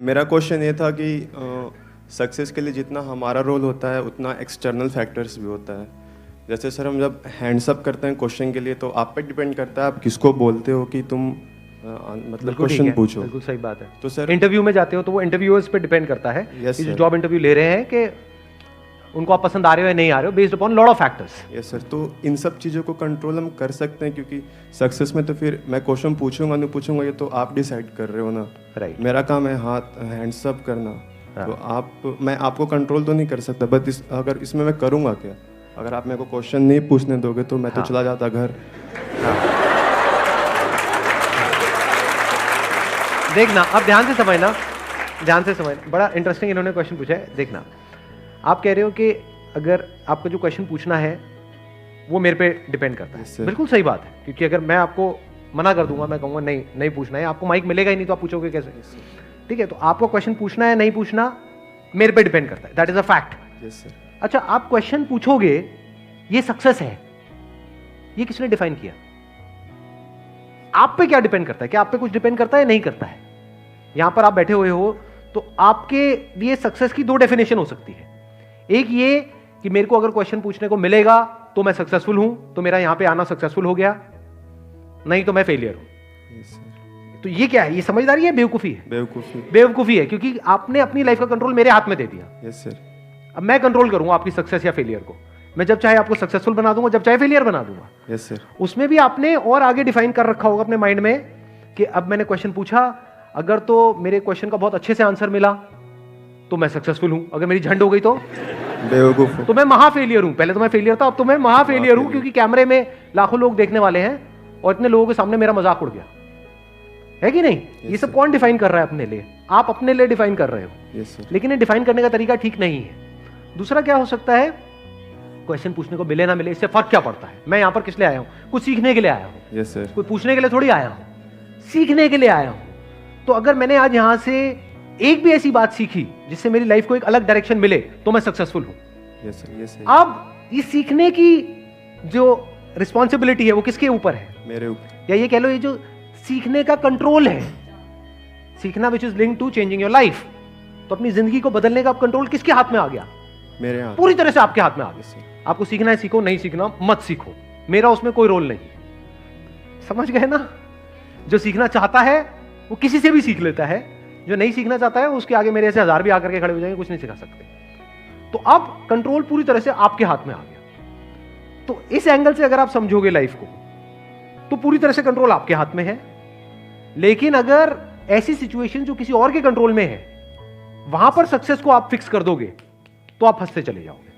मेरा क्वेश्चन ये था कि सक्सेस के लिए जितना हमारा रोल होता है उतना एक्सटर्नल फैक्टर्स भी होता है। जैसे सर हम जब हैंड्स अप करते हैं क्वेश्चन के लिए तो आप पे डिपेंड करता है आप किसको बोलते हो कि तुम मतलब क्वेश्चन पूछो। बिल्कुल सही बात है। तो सर इंटरव्यू में जाते हो तो वो इंटरव्यूअर्स पे डिपेंड करता है Yes, कि जो sir. जॉब इंटरव्यू ले रहे हैं कि उनको आप पसंद आ रहे हो या नहीं आ रहे हो, based upon lot of factors. Yes sir, तो इन सब चीज़ों को कंट्रोल हम कर सकते हैं क्योंकि सक्सेस में तो फिर मैं क्वेश्चन पूछूंगा नहीं पूछूंगा ये तो आप डिसाइड कर रहे हो ना। राइट। मेरा काम है हाथ हैंड्स अप करना। तो मैं आपको कंट्रोल तो नहीं कर सकता, बट अगर इसमें मैं करूँगा क्या? अगर आप मेरे को क्वेश्चन नहीं पूछने दोगे तो मैं तो चला जाता घर। देखना, अब ध्यान से समझना, बड़ा इंटरेस्टिंग इन्होंने क्वेश्चन पूछा है। देखना, आप कह रहे हो कि अगर आपको जो क्वेश्चन पूछना है वो मेरे पे डिपेंड करता है। Yes, sir. बिल्कुल सही बात है, क्योंकि अगर मैं आपको मना कर दूंगा, मैं कहूंगा नहीं नहीं पूछना है, आपको माइक मिलेगा ही नहीं तो आप पूछोगे कैसे? ठीक है, तो आपको क्वेश्चन पूछना है नहीं पूछना मेरे पे डिपेंड करता है, that is a fact. Yes sir. अच्छा, आप क्वेश्चन पूछोगे, ये सक्सेस है, ये किसने डिफाइन किया? आप पे क्या डिपेंड करता है? क्या आप पे कुछ डिपेंड करता है, नहीं करता है? यहां पर आप बैठे हुए हो तो आपके लिए सक्सेस की दो डेफिनेशन हो सकती है। एक ये कि मेरे को अगर क्वेश्चन पूछने को मिलेगा तो मैं सक्सेसफुल हूं, तो मेरा यहां पे आना सक्सेसफुल हो गया, नहीं तो मैं फेलियर हूं। Yes sir. तो ये क्या है? ये समझदारी है, बेवकूफी है? बेवकूफी है, क्योंकि आपने अपनी लाइफ का कंट्रोल मेरे हाथ में दे दिया। Yes sir. अब मैं कंट्रोल करूंगा आपकी सक्सेस या फेलियर को। मैं जब चाहे आपको सक्सेसफुल बना दूंगा, जब चाहे फेलियर बना दूंगा। Yes sir. उसमें भी आपने और आगे डिफाइन कर रखा होगा अपने माइंड में कि अब मैंने क्वेश्चन पूछा, अगर तो मेरे क्वेश्चन का बहुत अच्छे से आंसर मिला तो मैं सक्सेसफुल हूं, अगर मेरी झंड हो गई तो बेवकूफ तो मैं महा फेलियर हूं। पहले तो मैं फेलियर था, अब तो मैं महा फेलियर हूं, क्योंकि कैमरे में लाखों लोग देखने वाले हैं और इतने लोगों के सामने मेरा मजाक उड़ गया है कि नहीं? ये सब कौन डिफाइन कर रहा है अपने लिए? आप अपने लिए डिफाइन कर रहे हो। Yes sir. लेकिन ये डिफाइन करने का तरीका ठीक नहीं है। दूसरा क्या हो सकता है, क्वेश्चन पूछने को मिले ना मिले इससे फर्क क्या पड़ता है? मैं यहां पर किस लिए आया हूं? कुछ सीखने के लिए आया हूं। Yes sir. कोई पूछने के लिए थोड़ी आया हूं, सीखने के लिए आया हूं। तो अगर मैंने आज यहां से एक भी ऐसी बात सीखी जिससे मेरी लाइफ को एक अलग डायरेक्शन मिले तो मैं सक्सेसफुल हूं। Yes sir. Yes sir. अब ये सीखने की जो रिस्पॉन्सिबिलिटी है वो किसके ऊपर है? मेरे ऊपर। या ये कह लो, ये जो सीखने का कंट्रोल है, सीखना which is linked to changing your life, तो अपनी जिंदगी को बदलने का कंट्रोल किसके हाथ में आ गया? मेरे हाथ। पूरी तरह से आपके हाथ में आ गया। Yes, sir. आपको सीखना है सीखो, नहीं सीखना मत सीखो, मेरा उसमें कोई रोल नहीं। समझ गए ना? जो सीखना चाहता है वो किसी से भी सीख लेता है, जो नहीं सीखना चाहता है उसके आगे मेरे ऐसे 1000 भी आकर के खड़े हो जाएंगे, कुछ नहीं सिखा सकते। तो अब कंट्रोल पूरी तरह से आपके हाथ में आ गया। तो इस एंगल से अगर आप समझोगे लाइफ को तो पूरी तरह से कंट्रोल आपके हाथ में है। लेकिन अगर ऐसी सिचुएशन जो किसी और के कंट्रोल में है, वहां पर सक्सेस को आप फिक्स कर दोगे तो आप फंसते चले जाओगे।